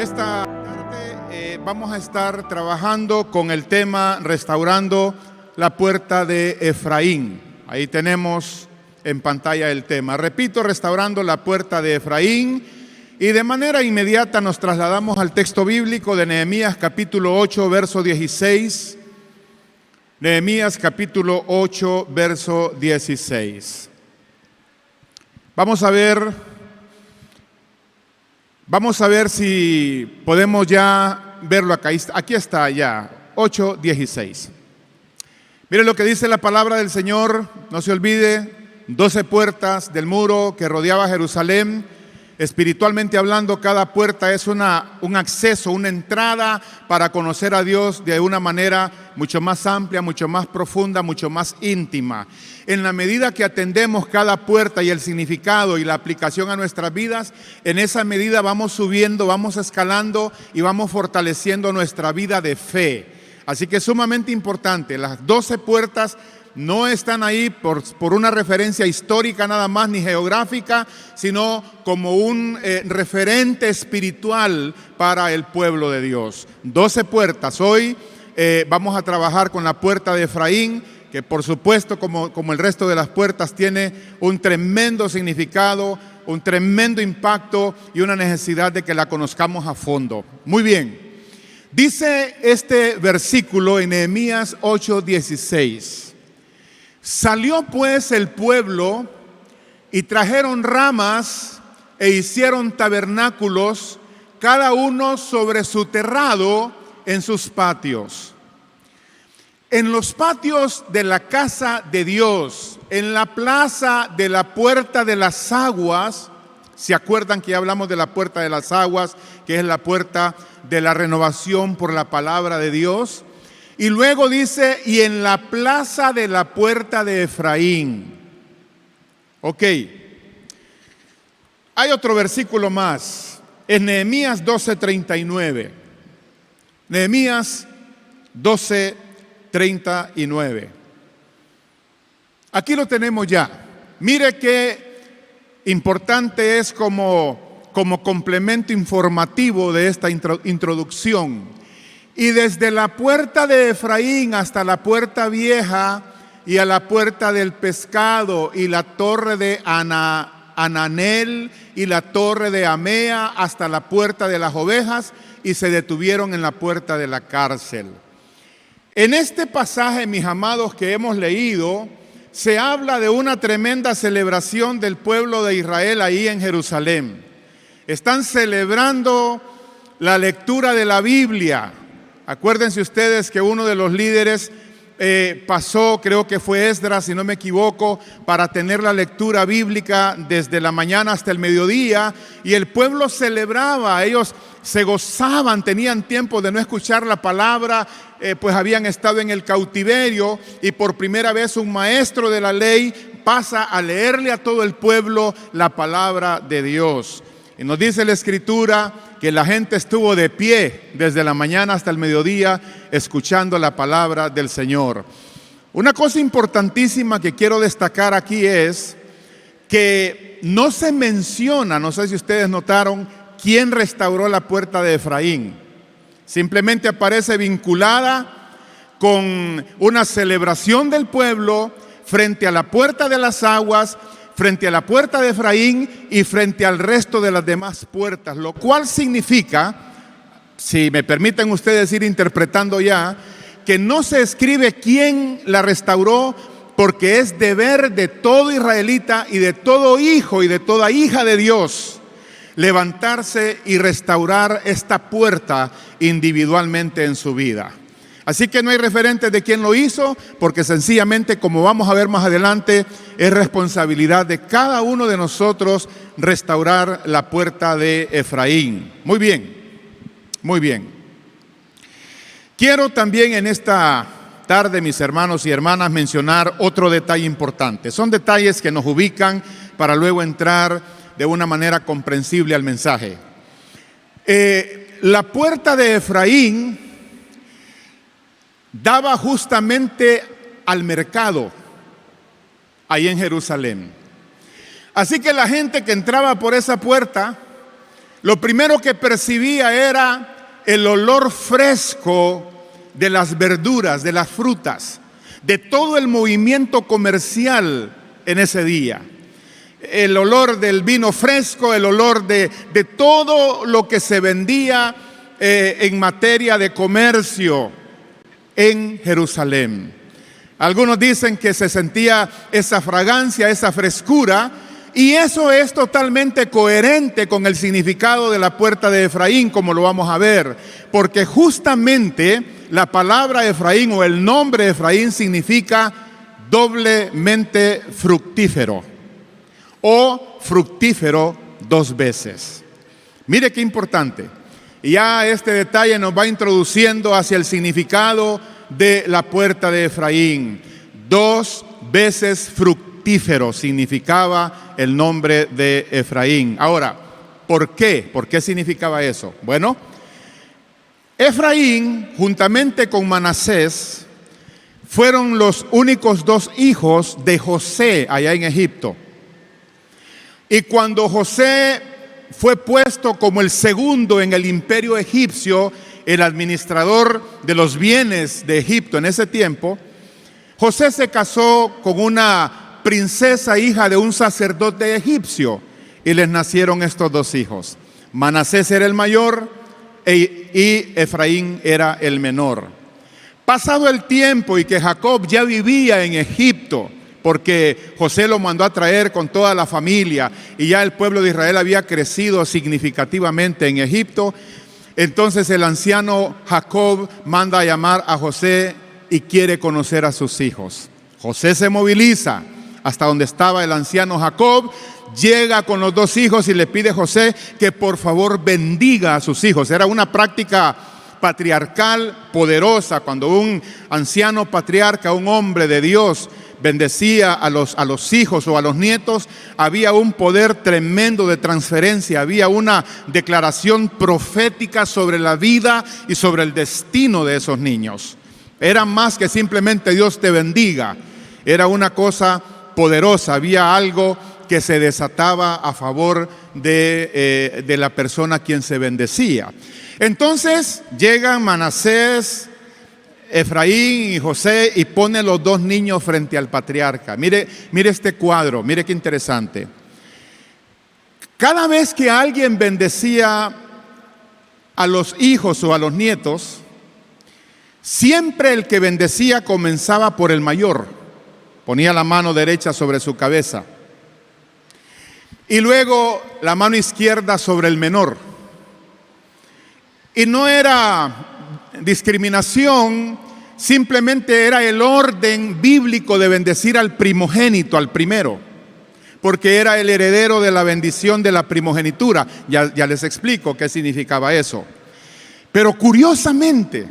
Esta tarde vamos a estar trabajando con el tema restaurando la puerta de Efraín. Ahí tenemos en pantalla el tema. Repito, restaurando la puerta de Efraín. Y de manera inmediata nos trasladamos al texto bíblico de Nehemías capítulo 8, verso 16. Nehemías capítulo 8, verso 16. Vamos a ver si podemos ya verlo acá. Aquí está ya, 8:16. Mire lo que dice la palabra del Señor. No se olvide, 12 puertas del muro que rodeaba Jerusalén. Espiritualmente hablando, cada puerta es un acceso, una entrada para conocer a Dios de una manera mucho más amplia, mucho más profunda, mucho más íntima. En la medida que atendemos cada puerta y el significado y la aplicación a nuestras vidas, en esa medida vamos subiendo, vamos escalando y vamos fortaleciendo nuestra vida de fe. Así que es sumamente importante. Las 12 puertas no están ahí por una referencia histórica nada más, ni geográfica, sino como un referente espiritual para el pueblo de Dios. 12 puertas. Hoy vamos a trabajar con la puerta de Efraín, que por supuesto, como el resto de las puertas, tiene un tremendo significado, un tremendo impacto y una necesidad de que la conozcamos a fondo. Muy bien. Dice este versículo en Nehemías 8:16. Salió pues el pueblo y trajeron ramas e hicieron tabernáculos, cada uno sobre su terrado en sus patios. En los patios de la casa de Dios, en la plaza de la puerta de las aguas, ¿se acuerdan que ya hablamos de la puerta de las aguas, que es la puerta de la renovación por la palabra de Dios? Y luego dice, y en la plaza de la puerta de Efraín. Ok. Hay otro versículo más. Es Nehemías 12:39. Nehemías 12:39. Aquí lo tenemos ya. Mire qué importante es como complemento informativo de esta introducción. Y desde la puerta de Efraín hasta la puerta vieja y a la puerta del pescado y la torre de Ananel y la torre de Amea hasta la puerta de las ovejas, y se detuvieron en la puerta de la cárcel. En este pasaje, mis amados, que hemos leído, se habla de una tremenda celebración del pueblo de Israel ahí en Jerusalén. Están celebrando la lectura de la Biblia. Acuérdense ustedes que uno de los líderes pasó, creo que fue Esdras, si no me equivoco, para tener la lectura bíblica desde la mañana hasta el mediodía, y el pueblo celebraba, ellos se gozaban, tenían tiempo de no escuchar la palabra, pues habían estado en el cautiverio, y por primera vez un maestro de la ley pasa a leerle a todo el pueblo la palabra de Dios. Y nos dice la Escritura que la gente estuvo de pie desde la mañana hasta el mediodía escuchando la palabra del Señor. Una cosa importantísima que quiero destacar aquí es que no se menciona, no sé si ustedes notaron, quién restauró la puerta de Efraín. Simplemente aparece vinculada con una celebración del pueblo frente a la puerta de las aguas, frente a la puerta de Efraín y frente al resto de las demás puertas, lo cual significa, si me permiten ustedes ir interpretando ya, que no se escribe quién la restauró, porque es deber de todo israelita y de todo hijo y de toda hija de Dios levantarse y restaurar esta puerta individualmente en su vida. Así que no hay referentes de quién lo hizo, porque sencillamente, como vamos a ver más adelante, es responsabilidad de cada uno de nosotros restaurar la puerta de Efraín. Muy bien, muy bien. Quiero también en esta tarde, mis hermanos y hermanas, mencionar otro detalle importante. Son detalles que nos ubican para luego entrar de una manera comprensible al mensaje. La puerta de Efraín daba justamente al mercado ahí en Jerusalén. Así que la gente que entraba por esa puerta lo primero que percibía era el olor fresco de las verduras, de las frutas, de todo el movimiento comercial en ese día. El olor del vino fresco, el olor de todo lo que se vendía en materia de comercio en Jerusalén. Algunos dicen que se sentía esa fragancia, esa frescura, y eso es totalmente coherente con el significado de la puerta de Efraín, como lo vamos a ver, porque justamente la palabra Efraín o el nombre Efraín significa doblemente fructífero o fructífero dos veces. Mire qué importante. Y ya este detalle nos va introduciendo hacia el significado de la puerta de Efraín. Dos veces fructífero significaba el nombre de Efraín. Ahora, ¿por qué? ¿Por qué significaba eso? Bueno, Efraín, juntamente con Manasés, fueron los únicos dos hijos de José allá en Egipto. Y cuando José fue puesto como el segundo en el imperio egipcio, el administrador de los bienes de Egipto en ese tiempo, José se casó con una princesa hija de un sacerdote egipcio y les nacieron estos dos hijos. Manasés era el mayor y Efraín era el menor. Pasado el tiempo y que Jacob ya vivía en Egipto, porque José lo mandó a traer con toda la familia y ya el pueblo de Israel había crecido significativamente en Egipto, entonces el anciano Jacob manda a llamar a José y quiere conocer a sus hijos. José se moviliza hasta donde estaba el anciano Jacob, llega con los dos hijos y le pide a José que por favor bendiga a sus hijos. Era una práctica patriarcal poderosa. Cuando un anciano patriarca, un hombre de Dios, bendecía a los hijos o a los nietos, había un poder tremendo de transferencia, había una declaración profética sobre la vida y sobre el destino de esos niños. Era más que simplemente Dios te bendiga, era una cosa poderosa, había algo que se desataba a favor de la persona a quien se bendecía. Entonces llegan Manasés, Efraín y José y pone los dos niños frente al patriarca. Mire este cuadro, mire qué interesante. Cada vez que alguien bendecía a los hijos o a los nietos, siempre el que bendecía comenzaba por el mayor. Ponía la mano derecha sobre su cabeza y luego la mano izquierda sobre el menor. Y no era discriminación, simplemente era el orden bíblico de bendecir al primogénito, al primero, porque era el heredero de la bendición de la primogenitura. Ya les explico qué significaba eso. Pero curiosamente,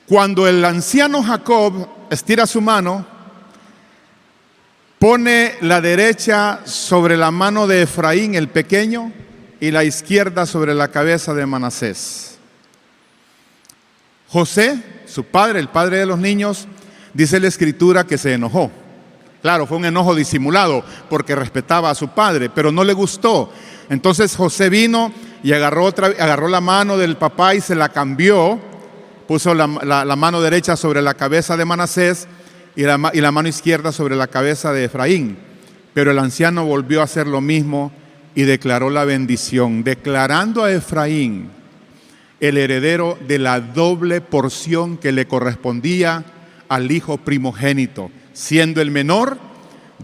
cuando el anciano Jacob estira su mano, pone la derecha sobre la mano de Efraín el pequeño y la izquierda sobre la cabeza de Manasés. José, su padre, el padre de los niños, dice la escritura que se enojó. Claro, fue un enojo disimulado porque respetaba a su padre, pero no le gustó. Entonces José vino y agarró la mano del papá y se la cambió. Puso la mano derecha sobre la cabeza de Manasés y la mano izquierda sobre la cabeza de Efraín. Pero el anciano volvió a hacer lo mismo y declaró la bendición, declarando a Efraín el heredero de la doble porción que le correspondía al hijo primogénito. Siendo el menor,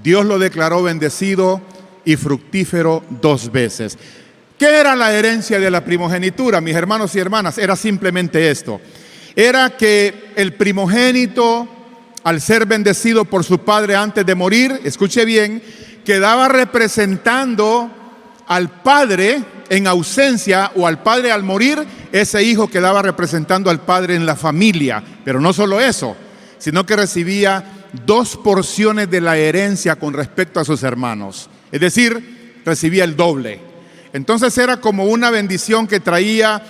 Dios lo declaró bendecido y fructífero dos veces. ¿Qué era la herencia de la primogenitura, mis hermanos y hermanas? Era simplemente esto. Era que el primogénito, al ser bendecido por su padre antes de morir, escuche bien, quedaba representando al padre en ausencia, o al padre al morir. Ese hijo quedaba representando al padre en la familia. Pero no solo eso, sino que recibía dos porciones de la herencia con respecto a sus hermanos. Es decir, recibía el doble. Entonces era como una bendición que traía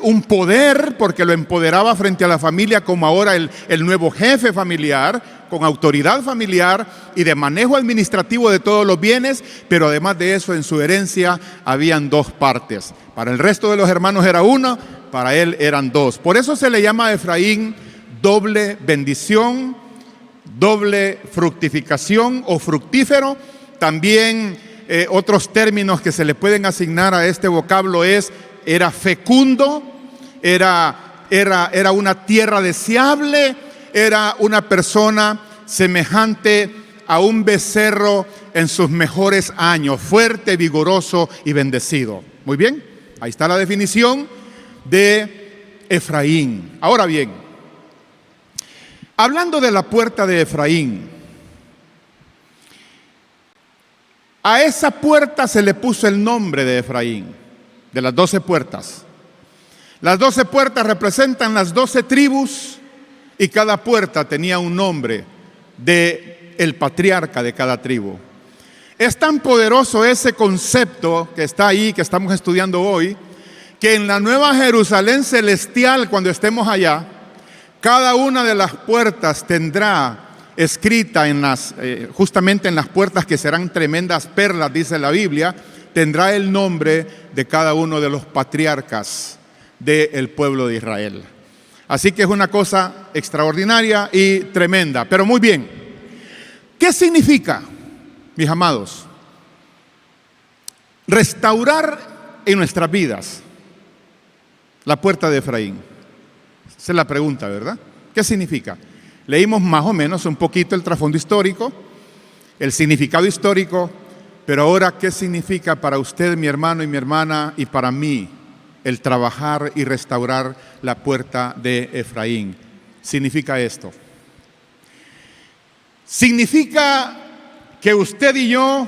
un poder, porque lo empoderaba frente a la familia como ahora el nuevo jefe familiar, con autoridad familiar y de manejo administrativo de todos los bienes, pero además de eso en su herencia habían dos partes. Para el resto de los hermanos era una, para él eran dos. Por eso se le llama a Efraín doble bendición, doble fructificación o fructífero. También otros términos que se le pueden asignar a este vocablo era fecundo, era una tierra deseable, era una persona semejante a un becerro en sus mejores años, fuerte, vigoroso y bendecido. Muy bien, ahí está la definición de Efraín. Ahora bien, hablando de la puerta de Efraín, a esa puerta se le puso el nombre de Efraín, de las 12 puertas. Las 12 puertas representan las 12 tribus y cada puerta tenía un nombre del patriarca de cada tribu. Es tan poderoso ese concepto que está ahí, que estamos estudiando hoy, que en la Nueva Jerusalén celestial, cuando estemos allá, cada una de las puertas tendrá escrita justamente en las puertas, que serán tremendas perlas, dice la Biblia, tendrá el nombre de cada uno de los patriarcas del pueblo de Israel. Así que es una cosa extraordinaria y tremenda. Pero muy bien, ¿qué significa, mis amados, restaurar en nuestras vidas la puerta de Efraín? Esa es la pregunta, ¿verdad? ¿Qué significa? Leímos más o menos un poquito el trasfondo histórico, el significado histórico, pero ahora, ¿qué significa para usted, mi hermano y mi hermana, y para mí, el trabajar y restaurar la puerta de Efraín? Significa esto. Significa que usted y yo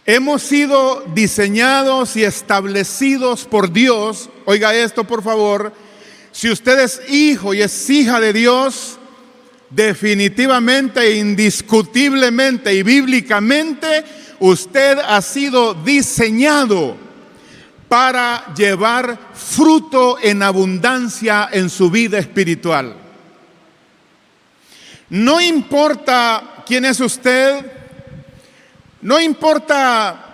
hemos sido diseñados y establecidos por Dios. Oiga esto, por favor. Si usted es hijo y es hija de Dios, definitivamente, indiscutiblemente y bíblicamente, usted ha sido diseñado para llevar fruto en abundancia en su vida espiritual. No importa quién es usted, no importa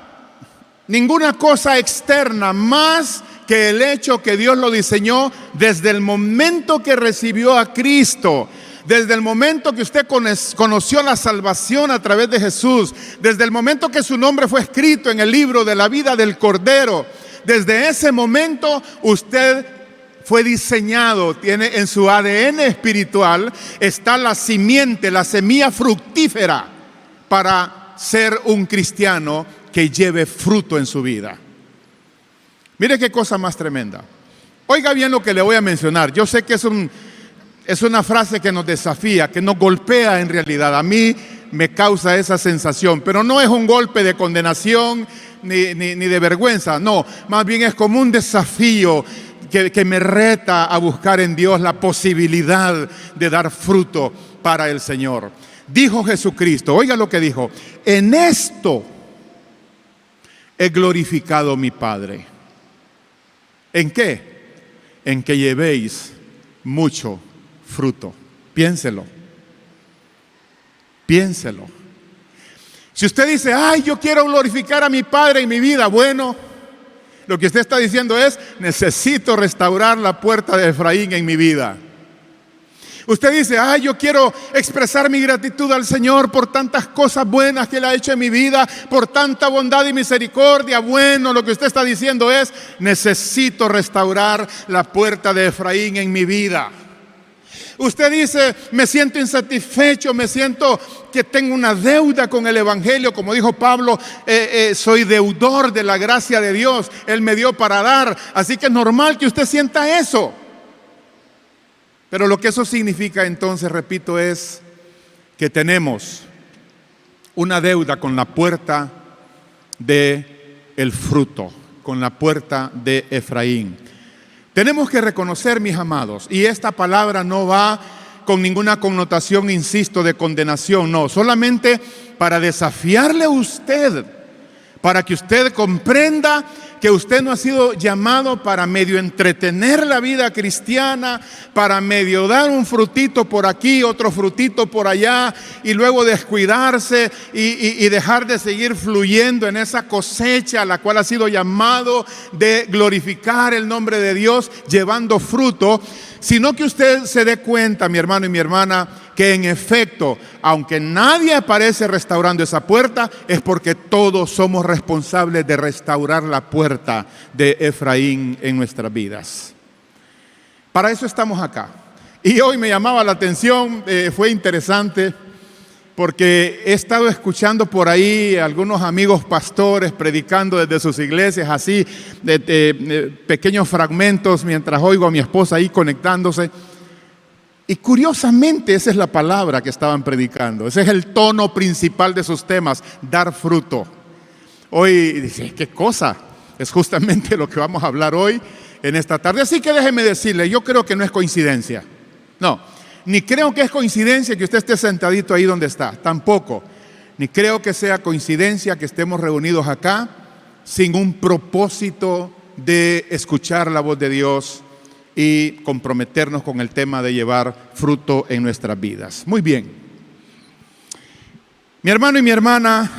ninguna cosa externa más que el hecho que Dios lo diseñó desde el momento que recibió a Cristo, desde el momento que usted conoció la salvación a través de Jesús, desde el momento que su nombre fue escrito en el libro de la vida del Cordero. Desde ese momento usted fue diseñado, tiene en su ADN espiritual, está la simiente, la semilla fructífera para ser un cristiano que lleve fruto en su vida. Mire qué cosa más tremenda. Oiga bien lo que le voy a mencionar. Yo sé que es una frase que nos desafía, que nos golpea en realidad. A mí me causa esa sensación, pero no es un golpe de condenación ni de vergüenza. No, más bien es como un desafío que me reta a buscar en Dios la posibilidad de dar fruto para el Señor. Dijo Jesucristo, oiga lo que dijo: en esto he glorificado mi Padre. ¿En qué? En que llevéis mucho fruto. Piénselo. Piénselo. Si usted dice, ay, yo quiero glorificar a mi Padre en mi vida, bueno, lo que usted está diciendo es, necesito restaurar la puerta de Efraín en mi vida. Usted dice, ay, yo quiero expresar mi gratitud al Señor por tantas cosas buenas que Él ha hecho en mi vida, por tanta bondad y misericordia. Bueno, lo que usted está diciendo es, necesito restaurar la puerta de Efraín en mi vida. Usted dice, me siento insatisfecho, me siento que tengo una deuda con el Evangelio. Como dijo Pablo, soy deudor de la gracia de Dios. Él me dio para dar. Así que es normal que usted sienta eso. Pero lo que eso significa entonces, repito, es que tenemos una deuda con la puerta del fruto, con la puerta de Efraín. Tenemos que reconocer, mis amados, y esta palabra no va con ninguna connotación, insisto, de condenación, no, solamente para desafiarle a usted, para que usted comprenda que usted no ha sido llamado para medio entretener la vida cristiana, para medio dar un frutito por aquí, otro frutito por allá, y luego descuidarse y dejar de seguir fluyendo en esa cosecha a la cual ha sido llamado de glorificar el nombre de Dios, llevando fruto, sino que usted se dé cuenta, mi hermano y mi hermana, que en efecto, aunque nadie aparece restaurando esa puerta, es porque todos somos responsables de restaurar la puerta de Efraín en nuestras vidas. Para eso estamos acá. Y hoy me llamaba la atención, fue interesante, porque he estado escuchando por ahí algunos amigos pastores predicando desde sus iglesias, así, pequeños fragmentos, mientras oigo a mi esposa ahí conectándose. Y curiosamente esa es la palabra que estaban predicando, ese es el tono principal de sus temas, dar fruto. Hoy dice, ¿qué cosa? Es justamente lo que vamos a hablar hoy en esta tarde. Así que déjeme decirle, yo creo que no es coincidencia. No, ni creo que es coincidencia que usted esté sentadito ahí donde está, tampoco. Ni creo que sea coincidencia que estemos reunidos acá sin un propósito de escuchar la voz de Dios y comprometernos con el tema de llevar fruto en nuestras vidas. Muy bien. Mi hermano y mi hermana,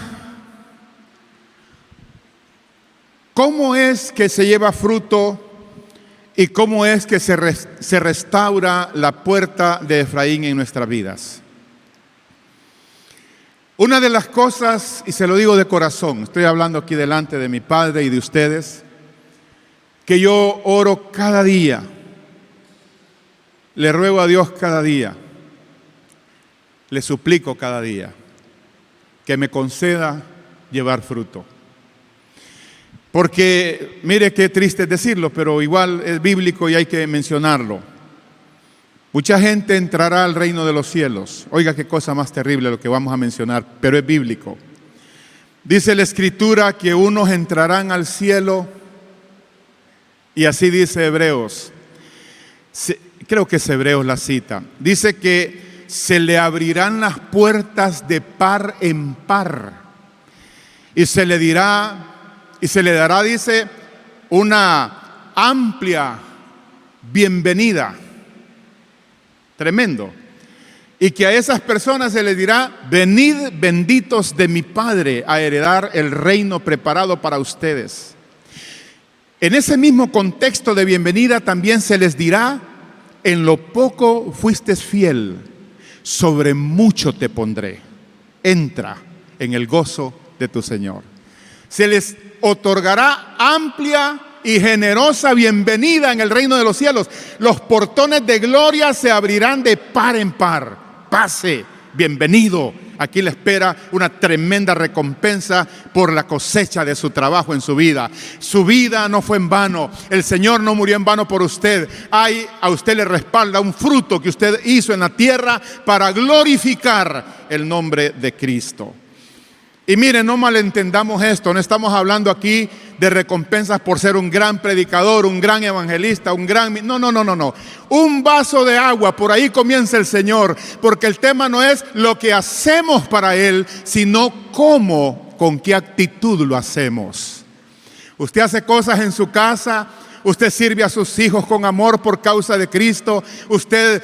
¿cómo es que se lleva fruto y cómo es que se restaura la puerta de Efraín en nuestras vidas? Una de las cosas, y se lo digo de corazón, estoy hablando aquí delante de mi Padre y de ustedes, que yo oro cada día, le ruego a Dios cada día, le suplico cada día, que me conceda llevar fruto. Porque, mire qué triste es decirlo, pero igual es bíblico y hay que mencionarlo. Mucha gente entrará al reino de los cielos. Oiga qué cosa más terrible lo que vamos a mencionar, pero es bíblico. Dice la Escritura que unos entrarán al cielo, y así dice Hebreos. Creo que es Hebreos la cita. Dice que se le abrirán las puertas de par en par y se le dará, dice, una amplia bienvenida. Tremendo. Y que a esas personas se les dirá: venid benditos de mi Padre a heredar el reino preparado para ustedes. En ese mismo contexto de bienvenida también se les dirá: en lo poco fuiste fiel, sobre mucho te pondré. Entra en el gozo de tu Señor. Se les otorgará amplia y generosa bienvenida en el reino de los cielos. Los portones de gloria se abrirán de par en par. Pase, bienvenido. Aquí le espera una tremenda recompensa por la cosecha de su trabajo en su vida. Su vida no fue en vano. El Señor no murió en vano por usted. A usted le respalda un fruto que usted hizo en la tierra para glorificar el nombre de Cristo. Y miren, no malentendamos esto, no estamos hablando aquí de recompensas por ser un gran predicador, un gran evangelista, no. Un vaso de agua, por ahí comienza el Señor, porque el tema no es lo que hacemos para Él, sino cómo, con qué actitud lo hacemos. Usted hace cosas en su casa, usted sirve a sus hijos con amor por causa de Cristo, usted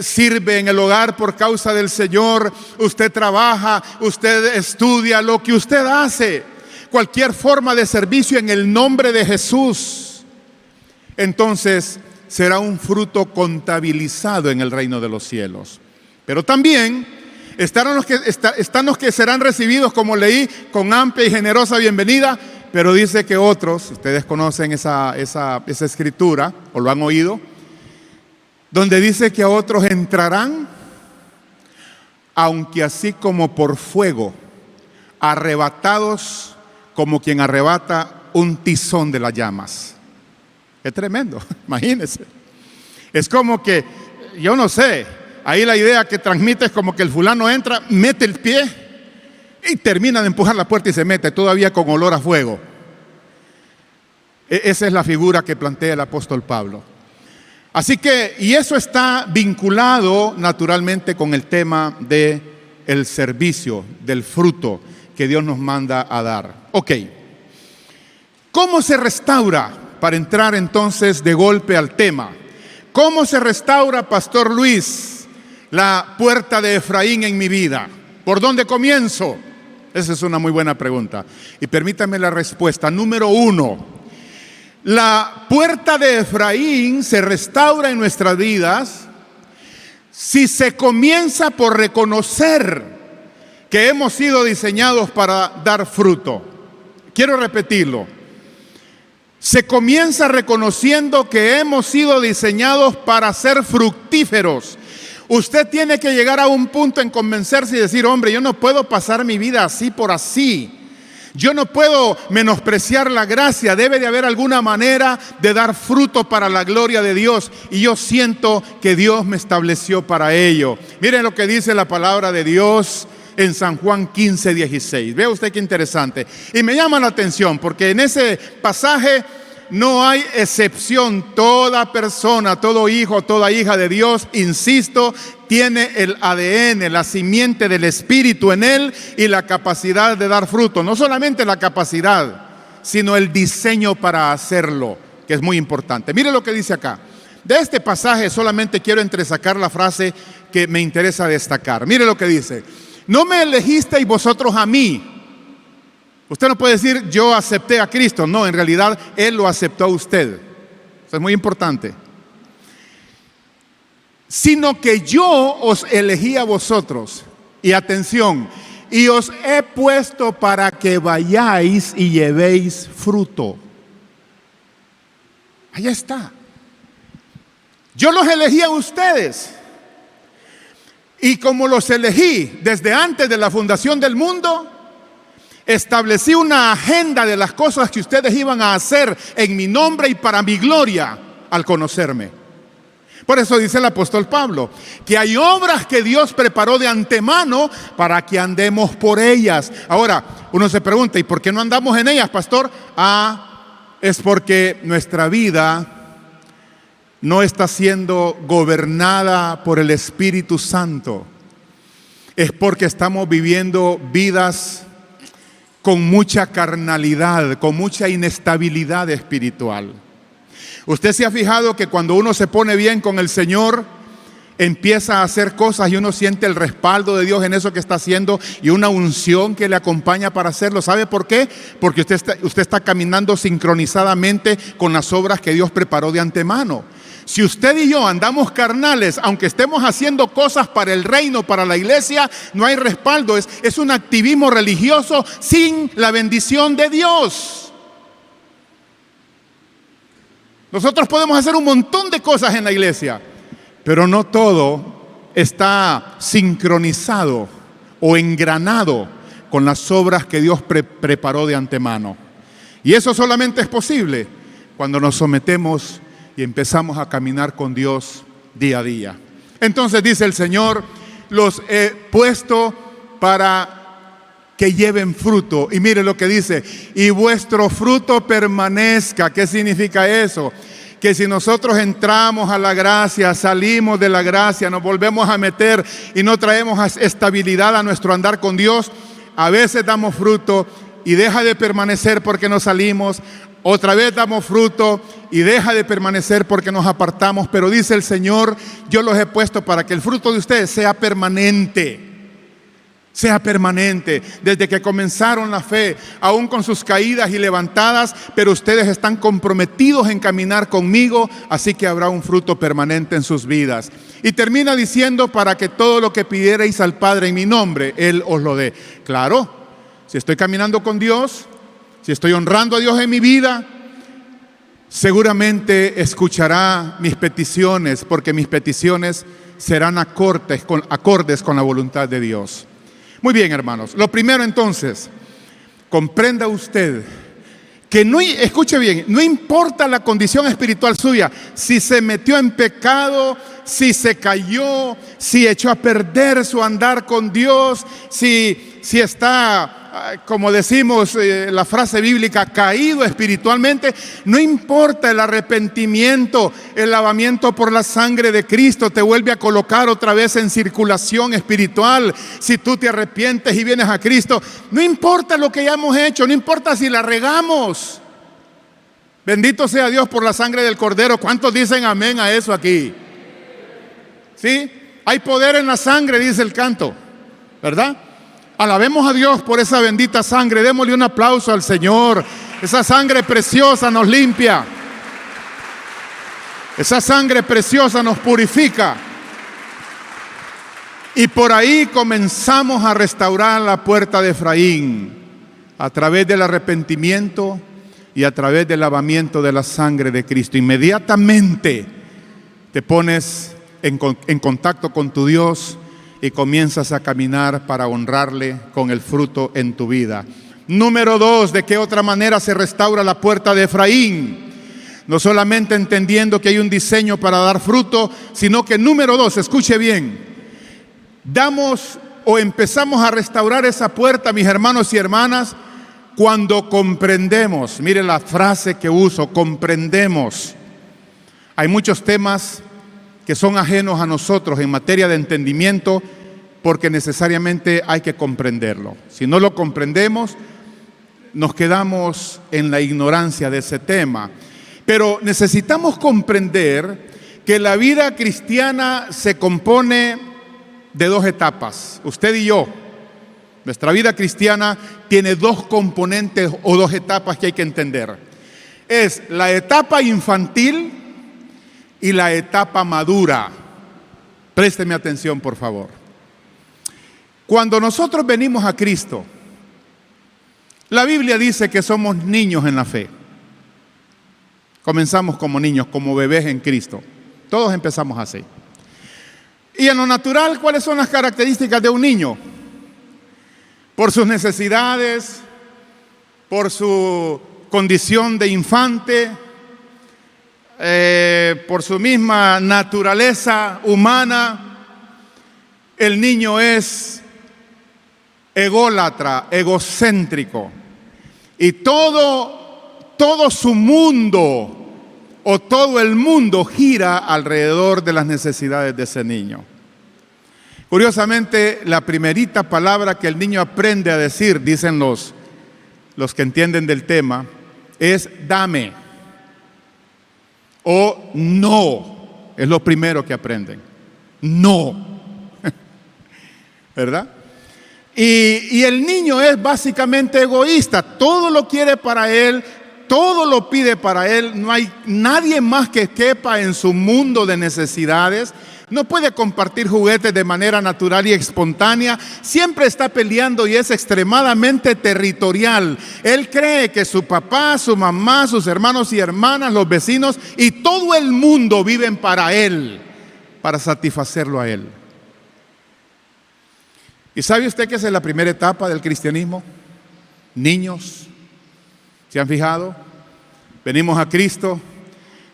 sirve en el hogar por causa del Señor, usted trabaja, usted estudia, lo que usted hace, cualquier forma de servicio en el nombre de Jesús, entonces será un fruto contabilizado en el reino de los cielos. Pero también están los que serán recibidos, como leí, con amplia y generosa bienvenida. Pero dice que otros, ustedes conocen esa escritura, o lo han oído, donde dice que a otros entrarán, aunque así como por fuego, arrebatados como quien arrebata un tizón de las llamas. Es tremendo, imagínense. Es como que, yo no sé, ahí la idea que transmite es como que el fulano entra, mete el pie y termina de empujar la puerta y se mete, todavía con olor a fuego. Esa es la figura que plantea el apóstol Pablo. Así que, y eso está vinculado naturalmente con el tema del servicio, del fruto que Dios nos manda a dar. Ok. ¿Cómo se restaura? Para entrar entonces de golpe al tema. ¿Cómo se restaura, Pastor Luis, la puerta de Efraín en mi vida? ¿Por dónde comienzo? Esa es una muy buena pregunta. Y permítame la respuesta. Número 1. La puerta de Efraín se restaura en nuestras vidas si se comienza por reconocer que hemos sido diseñados para dar fruto. Quiero repetirlo. Se comienza reconociendo que hemos sido diseñados para ser fructíferos. Usted tiene que llegar a un punto en convencerse y decir, hombre, yo no puedo pasar mi vida así por así. Yo no puedo menospreciar la gracia. Debe de haber alguna manera de dar fruto para la gloria de Dios. Y yo siento que Dios me estableció para ello. Miren lo que dice la palabra de Dios en San Juan 15:16. Vea usted qué interesante. Y me llama la atención porque en ese pasaje no hay excepción. Toda persona, todo hijo, toda hija de Dios, insisto, tiene el ADN, la simiente del Espíritu en él y la capacidad de dar fruto. No solamente la capacidad, sino el diseño para hacerlo, que es muy importante. Mire lo que dice acá. De este pasaje solamente quiero entresacar la frase que me interesa destacar. Mire lo que dice. No me elegisteis vosotros a mí. Usted no puede decir, yo acepté a Cristo. No, en realidad, Él lo aceptó a usted. Eso es muy importante. Sino que yo os elegí a vosotros. Y atención, y os he puesto para que vayáis y llevéis fruto. Allá está. Yo los elegí a ustedes. Y como los elegí desde antes de la fundación del mundo, establecí una agenda de las cosas que ustedes iban a hacer en mi nombre y para mi gloria al conocerme. Por eso dice el apóstol Pablo, que hay obras que Dios preparó de antemano para que andemos por ellas. Ahora, uno se pregunta, ¿y por qué no andamos en ellas, pastor? Es porque nuestra vida no está siendo gobernada por el Espíritu Santo. Es porque estamos viviendo vidas con mucha carnalidad, con mucha inestabilidad espiritual. Usted se ha fijado que cuando uno se pone bien con el Señor, empieza a hacer cosas y uno siente el respaldo de Dios en eso que está haciendo y una unción que le acompaña para hacerlo. ¿Sabe por qué? Porque usted está caminando sincronizadamente con las obras que Dios preparó de antemano. Si usted y yo andamos carnales, aunque estemos haciendo cosas para el reino, para la iglesia, no hay respaldo. Es un activismo religioso sin la bendición de Dios. Nosotros podemos hacer un montón de cosas en la iglesia, pero no todo está sincronizado o engranado con las obras que Dios preparó de antemano. Y eso solamente es posible cuando nos sometemos y empezamos a caminar con Dios día a día. Entonces dice el Señor, los he puesto para que lleven fruto. Y mire lo que dice, y vuestro fruto permanezca. ¿Qué significa eso? Que si nosotros entramos a la gracia, salimos de la gracia, nos volvemos a meter y no traemos estabilidad a nuestro andar con Dios, a veces damos fruto y deja de permanecer porque nos salimos. Otra vez damos fruto y deja de permanecer porque nos apartamos. Pero dice el Señor, yo los he puesto para que el fruto de ustedes sea permanente. Sea permanente. Desde que comenzaron la fe, aún con sus caídas y levantadas, pero ustedes están comprometidos en caminar conmigo, así que habrá un fruto permanente en sus vidas. Y termina diciendo, para que todo lo que pidierais al Padre en mi nombre, Él os lo dé. Claro, si estoy caminando con Dios, si estoy honrando a Dios en mi vida, seguramente escuchará mis peticiones, porque mis peticiones serán acordes con la voluntad de Dios. Muy bien, hermanos. Lo primero entonces, comprenda usted que escuche bien, no importa la condición espiritual suya, si se metió en pecado, si se cayó, si echó a perder su andar con Dios, si está, como decimos la frase bíblica, caído espiritualmente, no importa el arrepentimiento, el lavamiento por la sangre de Cristo te vuelve a colocar otra vez en circulación espiritual. Si tú te arrepientes y vienes a Cristo, no importa lo que hayamos hecho, no importa si la regamos, Bendito sea Dios por la sangre del Cordero. ¿Cuántos dicen amén a eso aquí? ¿Sí? Hay poder en la sangre, dice el canto, ¿verdad? Alabemos a Dios por esa bendita sangre. Démosle un aplauso al Señor. Esa sangre preciosa nos limpia. Esa sangre preciosa nos purifica. Y por ahí comenzamos a restaurar la puerta de Efraín a través del arrepentimiento y a través del lavamiento de la sangre de Cristo. Inmediatamente te pones en contacto con tu Dios y comienzas a caminar para honrarle con el fruto en tu vida. Número 2, ¿de qué otra manera se restaura la puerta de Efraín? No solamente entendiendo que hay un diseño para dar fruto, sino que número 2, escuche bien, damos o empezamos a restaurar esa puerta, mis hermanos y hermanas, cuando comprendemos. Mire la frase que uso, comprendemos. Hay muchos temas que son ajenos a nosotros en materia de entendimiento, porque necesariamente hay que comprenderlo. Si no lo comprendemos, nos quedamos en la ignorancia de ese tema. Pero necesitamos comprender que la vida cristiana se compone de 2 etapas. Usted y yo, nuestra vida cristiana tiene 2 componentes o 2 etapas que hay que entender. Es la etapa infantil y la etapa madura. Présteme atención, por favor. Cuando nosotros venimos a Cristo, la Biblia dice que somos niños en la fe. Comenzamos como niños, como bebés en Cristo. Todos empezamos así. Y en lo natural, ¿cuáles son las características de un niño? Por sus necesidades, por su condición de infante, por su misma naturaleza humana, el niño es ególatra, egocéntrico, y todo su mundo o todo el mundo gira alrededor de las necesidades de ese niño. Curiosamente, la primerita palabra que el niño aprende a decir, dicen los que entienden del tema, es dame o no. Es lo primero que aprenden. No. ¿Verdad? Y el niño es básicamente egoísta. Todo lo quiere para él, todo lo pide para él. No hay nadie más que quepa en su mundo de necesidades. No puede compartir juguetes de manera natural y espontánea. Siempre está peleando y es extremadamente territorial. Él cree que su papá, su mamá, sus hermanos y hermanas, los vecinos y todo el mundo viven para él, para satisfacerlo a él. ¿Y sabe usted que esa es la primera etapa del cristianismo? Niños, ¿se han fijado? Venimos a Cristo,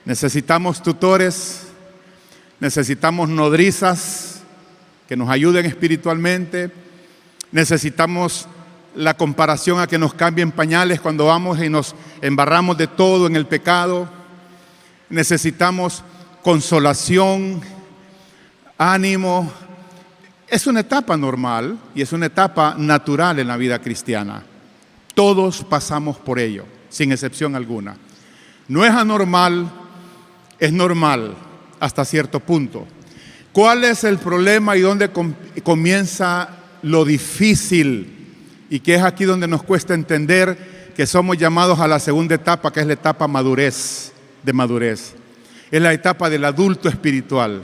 necesitamos tutores, necesitamos nodrizas que nos ayuden espiritualmente, necesitamos la comparación a que nos cambien pañales cuando vamos y nos embarramos de todo en el pecado, necesitamos consolación, ánimo. Es una etapa normal y es una etapa natural en la vida cristiana. Todos pasamos por ello, sin excepción alguna. No es anormal, es normal hasta cierto punto. ¿Cuál es el problema y dónde comienza lo difícil? Y que es aquí donde nos cuesta entender que somos llamados a la segunda etapa, que es la etapa de madurez. Es la etapa del adulto espiritual.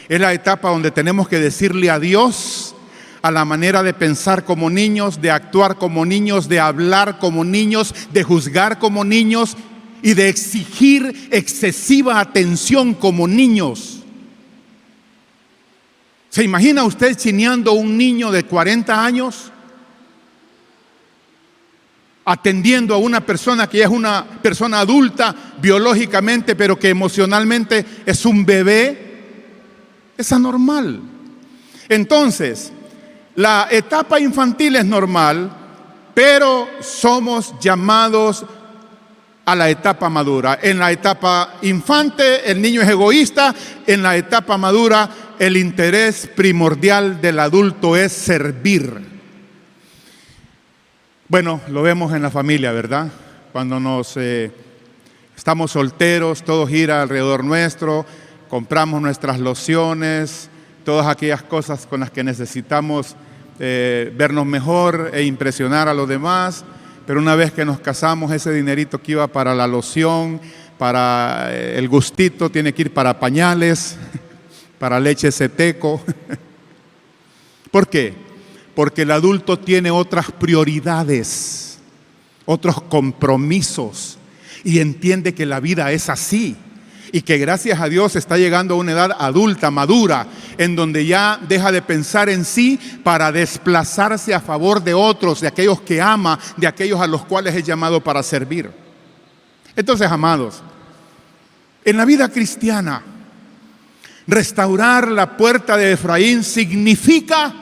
Es la etapa donde tenemos que decirle adiós a la manera de pensar como niños, de actuar como niños, de hablar como niños, de juzgar como niños y de exigir excesiva atención como niños. ¿Se imagina usted chineando a un niño de 40 años? Atendiendo a una persona que ya es una persona adulta biológicamente, pero que emocionalmente es un bebé. Es anormal. Entonces, la etapa infantil es normal, pero somos llamados a la etapa madura. En la etapa infante, el niño es egoísta. En la etapa madura, el interés primordial del adulto es servir. Bueno, lo vemos en la familia, ¿verdad? Cuando nos Estamos solteros, todo gira alrededor nuestro, compramos nuestras lociones, todas aquellas cosas con las que necesitamos vernos mejor e impresionar a los demás. Pero una vez que nos casamos, ese dinerito que iba para la loción, para el gustito, tiene que ir para pañales, para leche Seteco. ¿Por qué? Porque el adulto tiene otras prioridades, otros compromisos, y entiende que la vida es así, y que gracias a Dios está llegando a una edad adulta, madura, en donde ya deja de pensar en sí para desplazarse a favor de otros, de aquellos que ama, de aquellos a los cuales es llamado para servir. Entonces, amados, en la vida cristiana, restaurar la puerta de Efraín significa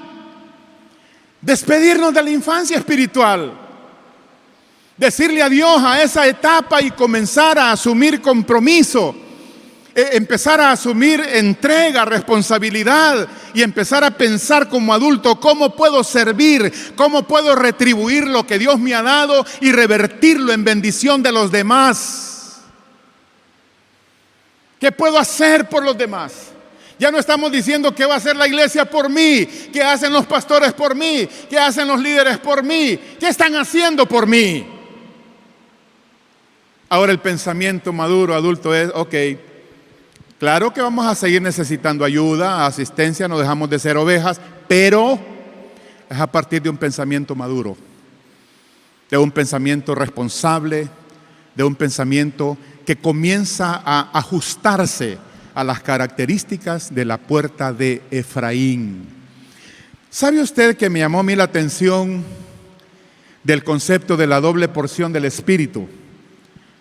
despedirnos de la infancia espiritual, decirle adiós a esa etapa y comenzar a asumir compromiso, empezar a asumir entrega, responsabilidad, y empezar a pensar como adulto: ¿cómo puedo servir? ¿Cómo puedo retribuir lo que Dios me ha dado y revertirlo en bendición de los demás? ¿Qué puedo hacer por los demás? Ya no estamos diciendo qué va a hacer la iglesia por mí, qué hacen los pastores por mí, qué hacen los líderes por mí, qué están haciendo por mí. Ahora el pensamiento maduro, adulto es: ok, claro que vamos a seguir necesitando ayuda, asistencia, no dejamos de ser ovejas, pero es a partir de un pensamiento maduro, de un pensamiento responsable, de un pensamiento que comienza a ajustarse a las características de la puerta de Efraín. ¿Sabe usted que me llamó a mí la atención del concepto de la doble porción del Espíritu?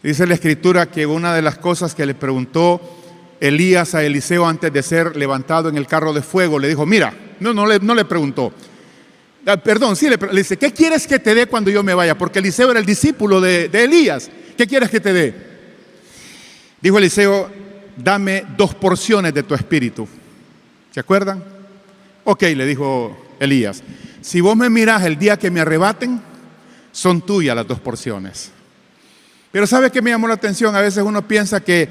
Dice la Escritura que una de las cosas que le preguntó Elías a Eliseo antes de ser levantado en el carro de fuego, le dijo: mira, no le preguntó, perdón, sí le dice: ¿qué quieres que te dé cuando yo me vaya? Porque Eliseo era el discípulo de Elías. ¿Qué quieres que te dé? Dijo Eliseo: dame 2 porciones de tu espíritu. ¿Se acuerdan? Ok, le dijo Elías, si vos me mirás el día que me arrebaten, son tuyas las 2 porciones. Pero ¿sabe qué me llamó la atención? A veces uno piensa que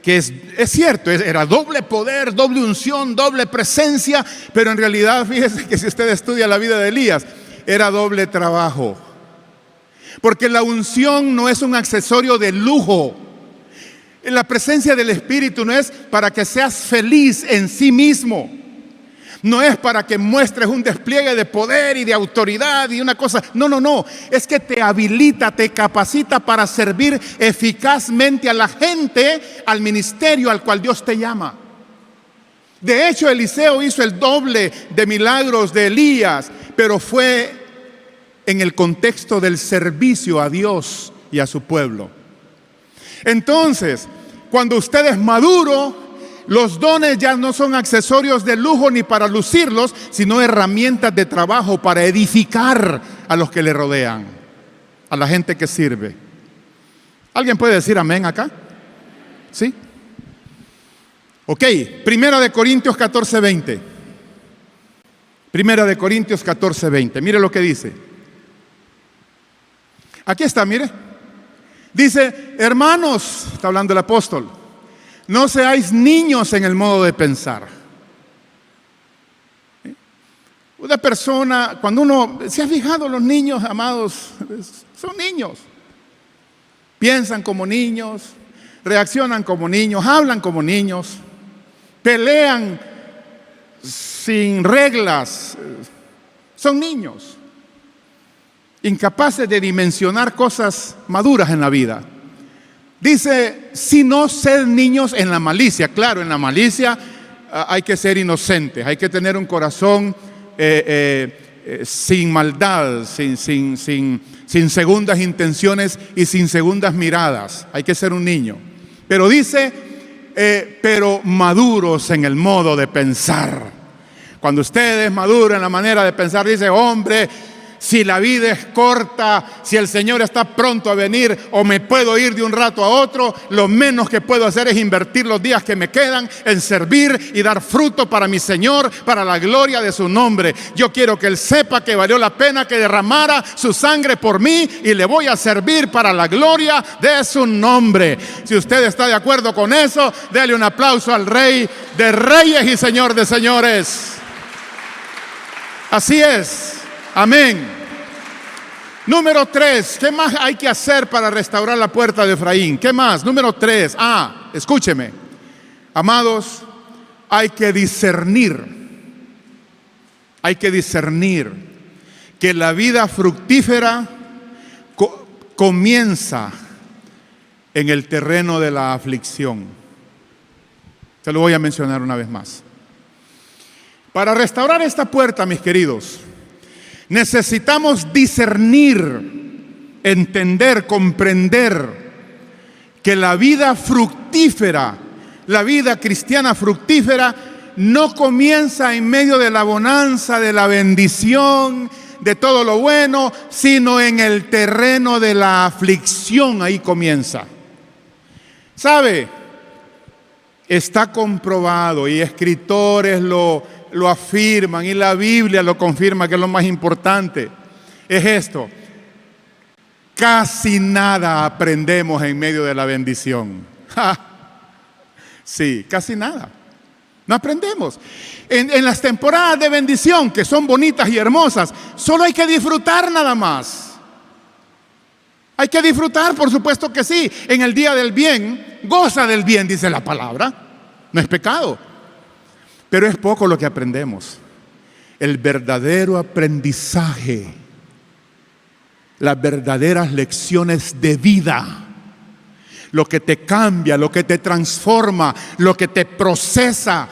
es cierto, era doble poder, doble unción, doble presencia, pero en realidad fíjese que si usted estudia la vida de Elías, era doble trabajo. Porque la unción no es un accesorio de lujo. La presencia del Espíritu no es para que seas feliz en sí mismo. No es para que muestres un despliegue de poder y de autoridad y una cosa. No. Es que te habilita, te capacita para servir eficazmente a la gente, al ministerio al cual Dios te llama. De hecho, Eliseo hizo el doble de milagros de Elías, pero fue en el contexto del servicio a Dios y a su pueblo. Entonces, cuando usted es maduro, los dones ya no son accesorios de lujo ni para lucirlos, sino herramientas de trabajo para edificar a los que le rodean, a la gente que sirve. ¿Alguien puede decir amén acá? ¿Sí? Ok, Primera de Corintios 14:20. Primera de Corintios 14:20. Mire lo que dice. Aquí está, mire. Dice: hermanos, está hablando el apóstol, no seáis niños en el modo de pensar. Una persona, cuando uno se ha fijado, los niños, amados, son niños. Piensan como niños, reaccionan como niños, hablan como niños, pelean sin reglas. Son niños, incapaces de dimensionar cosas maduras en la vida. Dice: si no sed niños en la malicia. Claro, en la malicia hay que ser inocentes, hay que tener un corazón sin maldad, sin segundas intenciones y sin segundas miradas. Hay que ser un niño. Pero dice, pero maduros en el modo de pensar. Cuando usted es maduro en la manera de pensar, dice: hombre, si la vida es corta, si el Señor está pronto a venir o me puedo ir de un rato a otro, lo menos que puedo hacer es invertir los días que me quedan en servir y dar fruto para mi Señor, para la gloria de su nombre. Yo quiero que Él sepa que valió la pena que derramara su sangre por mí y le voy a servir para la gloria de su nombre. Si usted está de acuerdo con eso, déle un aplauso al Rey de Reyes y Señor de Señores. Así es. Amén. Número 3, ¿qué más hay que hacer para restaurar la puerta de Efraín? ¿Qué más? Número 3, escúcheme, amados, hay que discernir que la vida fructífera comienza en el terreno de la aflicción. Se lo voy a mencionar una vez más. Para restaurar esta puerta, mis queridos, necesitamos discernir, entender, comprender que la vida fructífera, la vida cristiana fructífera, no comienza en medio de la bonanza, de la bendición, de todo lo bueno, sino en el terreno de la aflicción. Ahí comienza. ¿Sabe? Está comprobado y escritores lo afirman y la Biblia lo confirma, que es lo más importante. Es esto: casi nada aprendemos en medio de la bendición. Sí, casi nada. No aprendemos. En las temporadas de bendición, que son bonitas y hermosas, solo hay que disfrutar nada más. Hay que disfrutar, por supuesto que sí. En el día del bien, goza del bien, dice la palabra. No es pecado. Pero es poco lo que aprendemos. El verdadero aprendizaje, las verdaderas lecciones de vida, lo que te cambia, lo que te transforma, lo que te procesa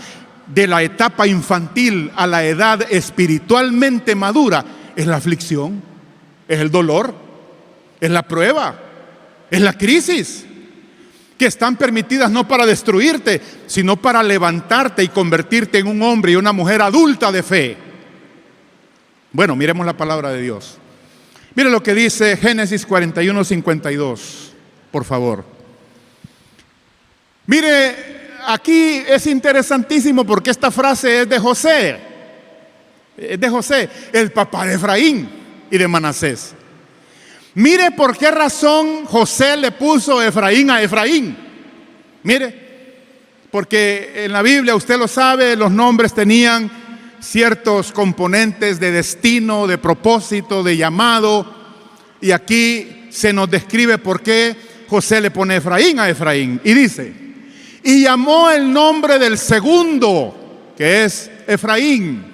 de la etapa infantil a la edad espiritualmente madura, es la aflicción, es el dolor, es la prueba, es la crisis, que están permitidas no para destruirte, sino para levantarte y convertirte en un hombre y una mujer adulta de fe. Bueno, miremos la palabra de Dios. Mire lo que dice Génesis 41:52, por favor. Mire, aquí es interesantísimo porque esta frase es de José. Es de José, el papá de Efraín y de Manasés. Mire por qué razón José le puso Efraín a Efraín. Mire, porque en la Biblia, usted lo sabe, los nombres tenían ciertos componentes de destino, de propósito, de llamado. Y aquí se nos describe por qué José le pone Efraín a Efraín. Y dice: y llamó el nombre del segundo, que es Efraín.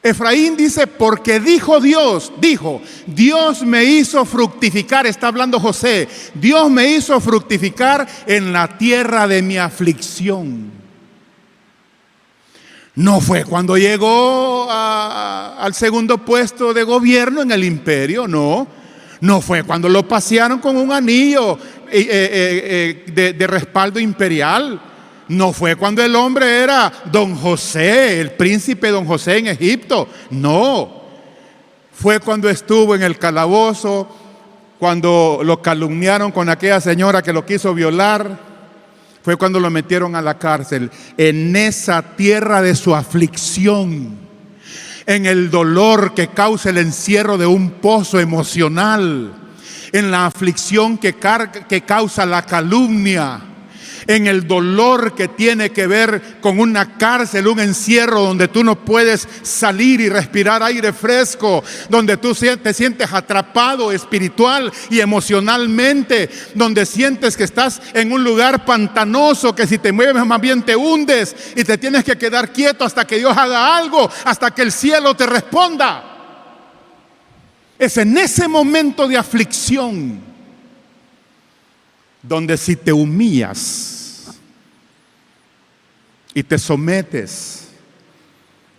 Efraín dice, porque Dios me hizo fructificar, está hablando José, Dios me hizo fructificar en la tierra de mi aflicción. No fue cuando llegó al segundo puesto de gobierno en el imperio, no fue cuando lo pasearon con un anillo de respaldo imperial. No fue cuando el hombre era don José, el príncipe don José en Egipto. No, fue cuando estuvo en el calabozo, cuando lo calumniaron con aquella señora que lo quiso violar. Fue cuando lo metieron a la cárcel, en esa tierra de su aflicción, en el dolor que causa el encierro de un pozo emocional, en la aflicción que causa la calumnia, en el dolor que tiene que ver con una cárcel, un encierro donde tú no puedes salir y respirar aire fresco, donde tú te sientes atrapado espiritual y emocionalmente, donde sientes que estás en un lugar pantanoso, que si te mueves más bien te hundes y te tienes que quedar quieto hasta que Dios haga algo, hasta que el cielo te responda. Es en ese momento de aflicción donde si te humillas y te sometes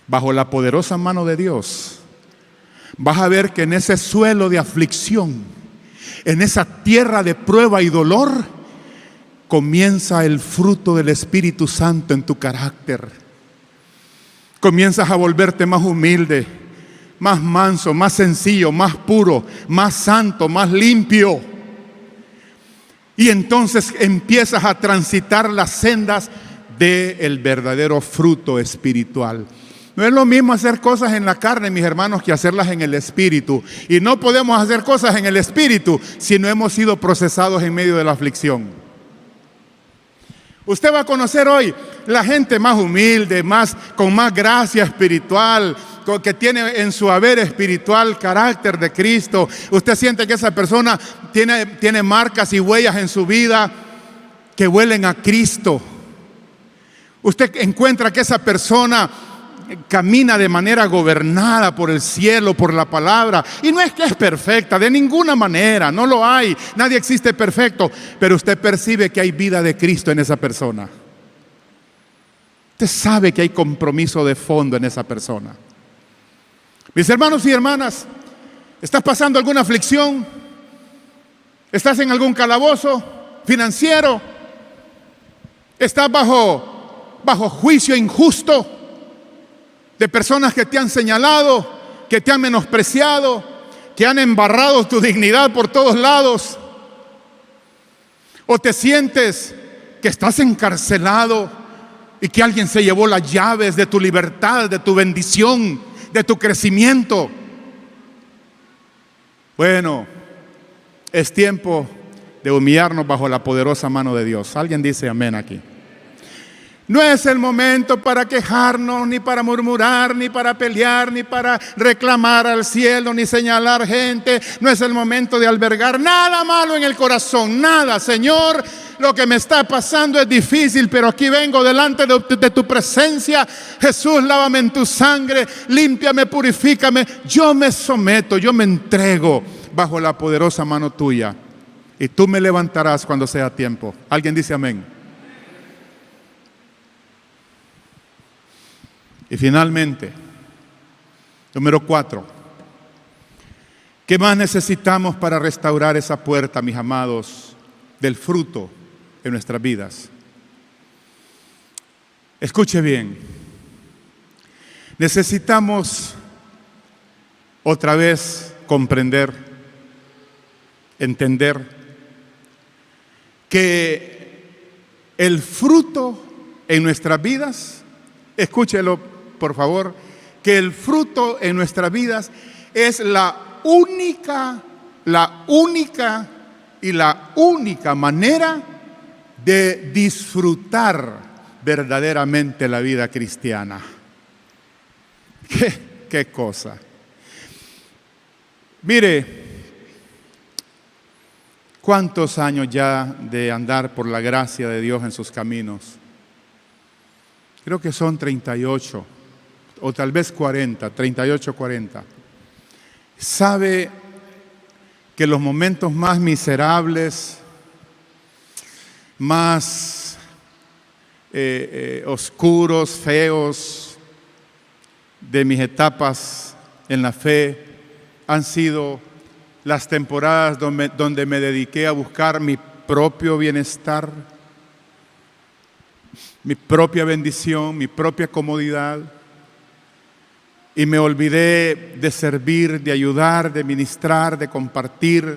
bajo la poderosa mano de Dios, vas a ver que en ese suelo de aflicción, en esa tierra de prueba y dolor, comienza el fruto del Espíritu Santo en tu carácter. Comienzas a volverte más humilde, más manso, más sencillo, más puro, más santo, más limpio. Y entonces empiezas a transitar las sendas del verdadero fruto espiritual. No es lo mismo hacer cosas en la carne, mis hermanos, que hacerlas en el espíritu. Y no podemos hacer cosas en el espíritu si no hemos sido procesados en medio de la aflicción. Usted va a conocer hoy la gente más humilde, con más gracia espiritual, que tiene en su haber espiritual carácter de Cristo. Usted siente que esa persona tiene marcas y huellas en su vida que huelen a Cristo. Usted encuentra que esa persona camina de manera gobernada por el cielo, por la palabra. Y no es que es perfecta, de ninguna manera, no lo hay. Nadie existe perfecto, pero usted percibe que hay vida de Cristo en esa persona. Usted sabe que hay compromiso de fondo en esa persona. Mis hermanos y hermanas, ¿estás pasando alguna aflicción? ¿Estás en algún calabozo financiero? ¿Estás bajo juicio injusto de personas que te han señalado, que te han menospreciado, que han embarrado tu dignidad por todos lados? ¿O te sientes que estás encarcelado y que alguien se llevó las llaves de tu libertad, de tu bendición, de tu crecimiento? Bueno, es tiempo de humillarnos bajo la poderosa mano de Dios. ¿Alguien dice amén aquí? No es el momento para quejarnos, ni para murmurar, ni para pelear, ni para reclamar al cielo, ni señalar gente. No es el momento de albergar nada malo en el corazón, nada. Señor, lo que me está pasando es difícil, pero aquí vengo delante de tu presencia. Jesús, lávame en tu sangre, límpiame, purifícame. Yo me someto, yo me entrego bajo la poderosa mano tuya. Y tú me levantarás cuando sea tiempo. ¿Alguien dice amén? Y finalmente, número 4, ¿qué más necesitamos para restaurar esa puerta, mis amados, del fruto en nuestras vidas? Escuche bien, necesitamos otra vez comprender, entender que el fruto en nuestras vidas, escúchelo por favor, que el fruto en nuestras vidas es la única manera de disfrutar verdaderamente la vida cristiana. ¿Qué cosa? Mire, ¿cuántos años ya de andar por la gracia de Dios en sus caminos? Creo que son 38. O tal vez 40, 38, 40. Sabe que los momentos más miserables, más oscuros, feos de mis etapas en la fe han sido las temporadas donde me dediqué a buscar mi propio bienestar, mi propia bendición, mi propia comodidad. Y me olvidé de servir, de ayudar, de ministrar, de compartir.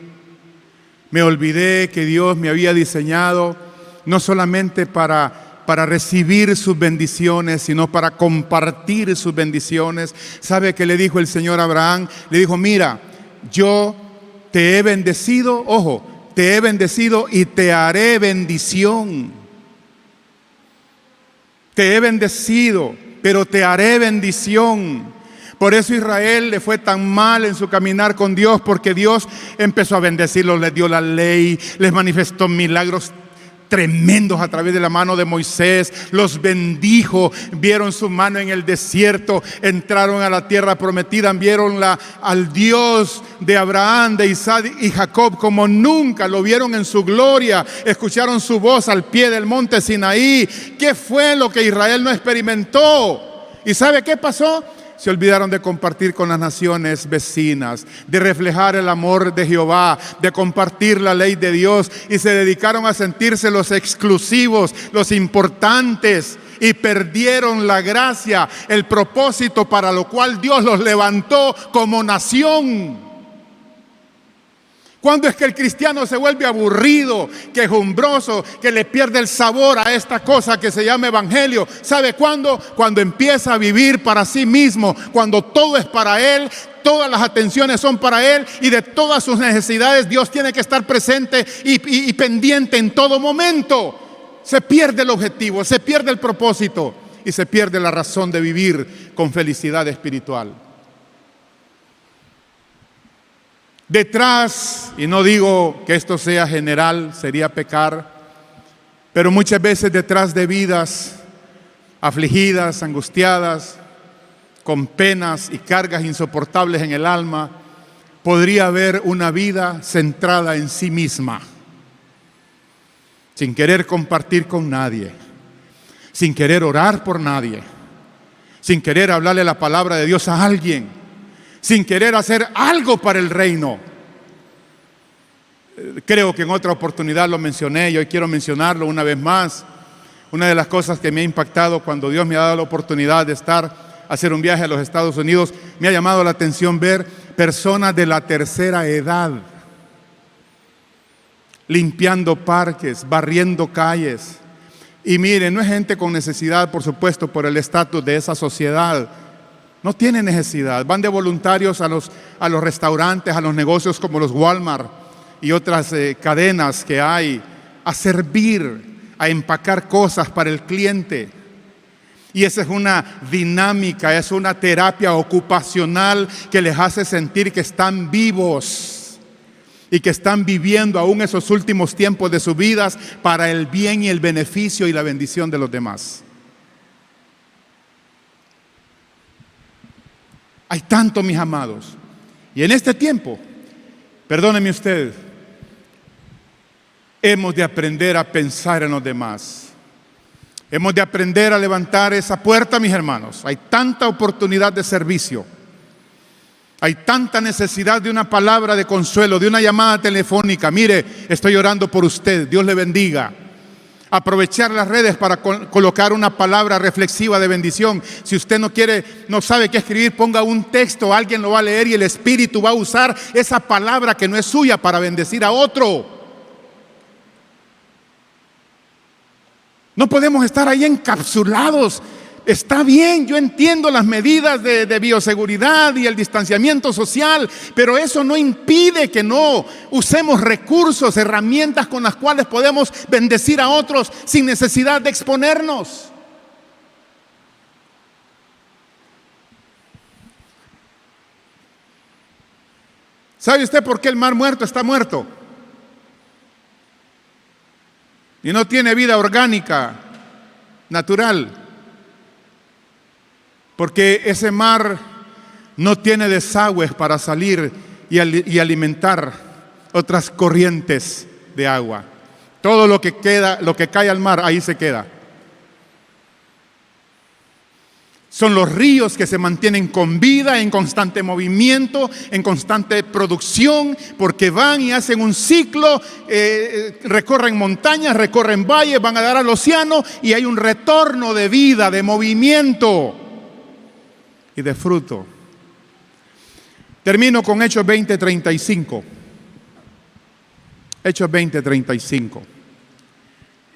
Me olvidé que Dios me había diseñado no solamente para recibir sus bendiciones, sino para compartir sus bendiciones. ¿Sabe qué le dijo el Señor a Abraham? Le dijo, mira, yo te he bendecido, ojo, te he bendecido y te haré bendición. Te he bendecido, pero te haré bendición. Por eso Israel le fue tan mal en su caminar con Dios, porque Dios empezó a bendecirlos, les dio la ley, les manifestó milagros tremendos a través de la mano de Moisés, los bendijo, vieron su mano en el desierto, entraron a la tierra prometida, vieron al Dios de Abraham, de Isaac y Jacob como nunca, lo vieron en su gloria, escucharon su voz al pie del monte Sinaí. ¿Qué fue lo que Israel no experimentó? ¿Y sabe qué pasó? Se olvidaron de compartir con las naciones vecinas, de reflejar el amor de Jehová, de compartir la ley de Dios, y se dedicaron a sentirse los exclusivos, los importantes. y perdieron la gracia, el propósito para lo cual Dios los levantó como nación. ¿Cuándo es que el cristiano se vuelve aburrido, quejumbroso, que le pierde el sabor a esta cosa que se llama evangelio? ¿Sabe cuándo? Cuando empieza a vivir para sí mismo, cuando todo es para él, todas las atenciones son para él y de todas sus necesidades Dios tiene que estar presente y pendiente en todo momento. Se pierde el objetivo, se pierde el propósito y se pierde la razón de vivir con felicidad espiritual. Detrás, y no digo que esto sea general, sería pecar, pero muchas veces detrás de vidas afligidas, angustiadas, con penas y cargas insoportables en el alma, podría haber una vida centrada en sí misma, sin querer compartir con nadie, sin querer orar por nadie, sin querer hablarle la palabra de Dios a alguien, sin querer hacer algo para el reino. Creo que en otra oportunidad lo mencioné y hoy quiero mencionarlo una vez más. Una de las cosas que me ha impactado cuando Dios me ha dado la oportunidad de hacer un viaje a los Estados Unidos, me ha llamado la atención ver personas de la tercera edad limpiando parques, barriendo calles. Y miren, no es gente con necesidad, por supuesto, por el estatus de esa sociedad. No tiene necesidad. Van de voluntarios a los restaurantes, a los negocios como los Walmart y otras cadenas que hay, a servir, a empacar cosas para el cliente. Y esa es una dinámica, es una terapia ocupacional que les hace sentir que están vivos y que están viviendo aún esos últimos tiempos de sus vidas para el bien y el beneficio y la bendición de los demás. Hay tanto, mis amados. Y en este tiempo, perdónenme ustedes, hemos de aprender a pensar en los demás. Hemos de aprender a levantar esa puerta, mis hermanos. Hay tanta oportunidad de servicio. Hay tanta necesidad de una palabra de consuelo, de una llamada telefónica. Mire, estoy orando por usted. Dios le bendiga. Aprovechar las redes para colocar una palabra reflexiva de bendición. Si usted no sabe qué escribir, ponga un texto, alguien lo va a leer y el Espíritu va a usar esa palabra que no es suya para bendecir a otro. No podemos estar ahí encapsulados. Está bien, yo entiendo las medidas de bioseguridad y el distanciamiento social, pero eso no impide que no usemos recursos, herramientas con las cuales podemos bendecir a otros sin necesidad de exponernos. ¿Sabe usted por qué el mar muerto está muerto? Y no tiene vida orgánica, natural. Porque ese mar no tiene desagües para salir y alimentar otras corrientes de agua. Todo lo que cae al mar, ahí se queda. Son los ríos que se mantienen con vida, en constante movimiento, en constante producción, porque van y hacen un ciclo, recorren montañas, recorren valles, van a dar al océano y hay un retorno de vida, de movimiento y de fruto. Termino con Hechos 20:35. Hechos 20:35.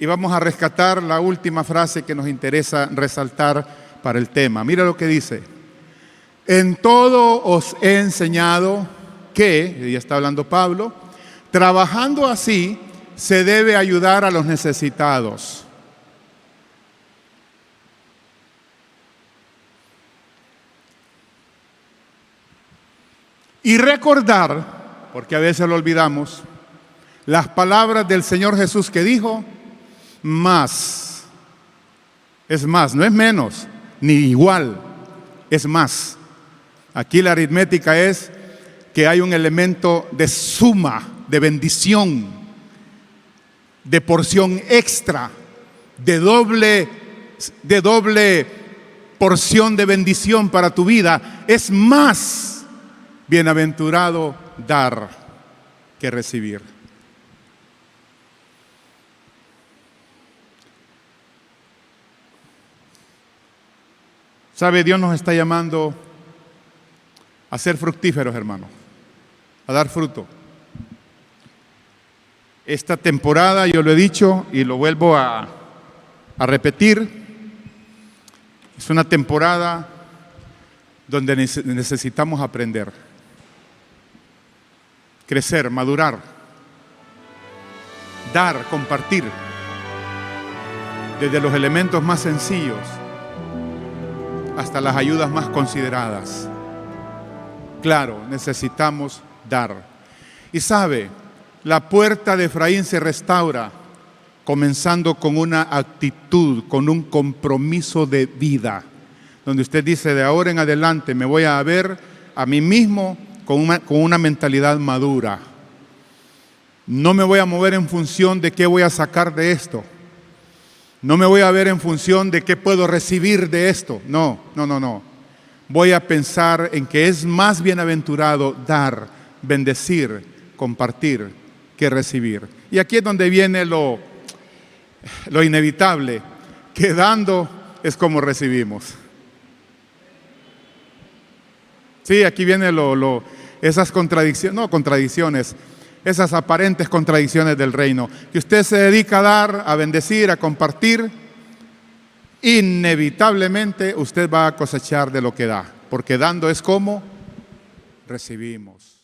Y vamos a rescatar la última frase que nos interesa resaltar para el tema. Mira lo que dice: en todo os he enseñado que, y ya está hablando Pablo, trabajando así se debe ayudar a los necesitados. Y recordar, porque a veces lo olvidamos, las palabras del Señor Jesús que dijo: más. Es más, no es menos, ni igual, es más. Aquí la aritmética es que hay un elemento de suma, de bendición, de porción extra, de doble porción de bendición para tu vida. Es más bienaventurado dar que recibir. ¿Sabe? Dios nos está llamando a ser fructíferos, hermanos, a dar fruto. Esta temporada, yo lo he dicho y lo vuelvo a repetir, es una temporada donde necesitamos aprender, crecer, madurar, dar, compartir, desde los elementos más sencillos hasta las ayudas más consideradas. Claro, necesitamos dar. Y sabe, la puerta de Efraín se restaura comenzando con una actitud, con un compromiso de vida, donde usted dice: de ahora en adelante me voy a ver a mí mismo con una mentalidad madura. No me voy a mover en función de qué voy a sacar de esto. No me voy a ver en función de qué puedo recibir de esto. No. Voy a pensar en que es más bienaventurado dar, bendecir, compartir que recibir. Y aquí es donde viene lo inevitable, que dando es como recibimos. Sí, aquí viene esas contradicciones, esas aparentes contradicciones del reino. Que usted se dedica a dar, a bendecir, a compartir, inevitablemente usted va a cosechar de lo que da, porque dando es como recibimos.